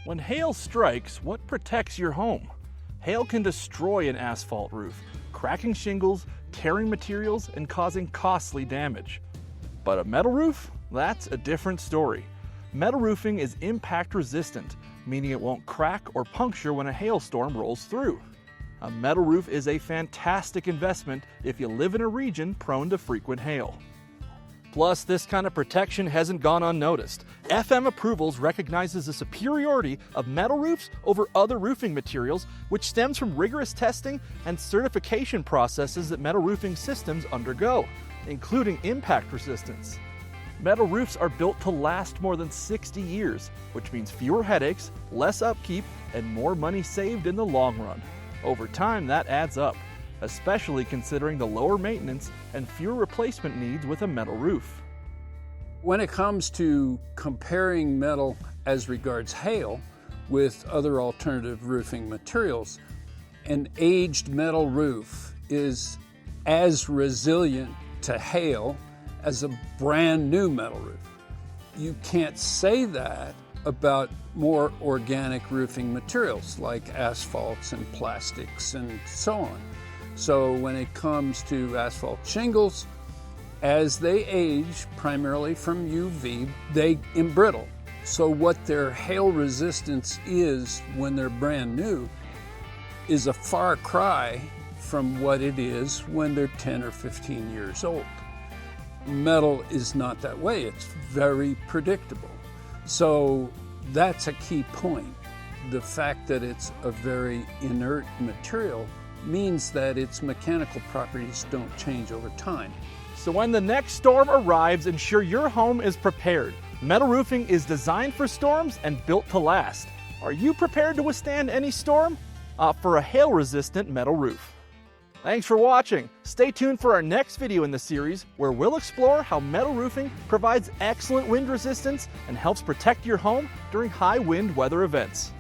When hail strikes, what protects your home? Hail can destroy an asphalt roof, cracking shingles, tearing materials, and causing costly damage. But a metal roof? That's a different story. Metal roofing is impact resistant, meaning it won't crack or puncture when a hailstorm rolls through. A metal roof is a fantastic investment if you live in a region prone to frequent hail. Plus, this kind of protection hasn't gone unnoticed. FM Approvals recognizes the superiority of metal roofs over other roofing materials, which stems from rigorous testing and certification processes that metal roofing systems undergo, including impact resistance. Metal roofs are built to last more than 60 years, which means fewer headaches, less upkeep, and more money saved in the long run. Over time, that adds up, especially considering the lower maintenance and fewer replacement needs with a metal roof. When it comes to comparing metal as regards hail with other alternative roofing materials, an aged metal roof is as resilient to hail as a brand new metal roof. You can't say that about more organic roofing materials like asphalts and plastics and so on. So when it comes to asphalt shingles, as they age, primarily from UV, they embrittle. So what their hail resistance is when they're brand new is a far cry from what it is when they're 10 or 15 years old. Metal is not that way. It's very predictable. So that's a key point. The fact that it's a very inert material means that its mechanical properties don't change over time. So when the next storm arrives, ensure your home is prepared. Metal roofing is designed for storms and built to last. Are you prepared to withstand any storm? Opt for a hail-resistant metal roof. Thanks for watching. Stay tuned for our next video in the series, where we'll explore how metal roofing provides excellent wind resistance and helps protect your home during high wind weather events.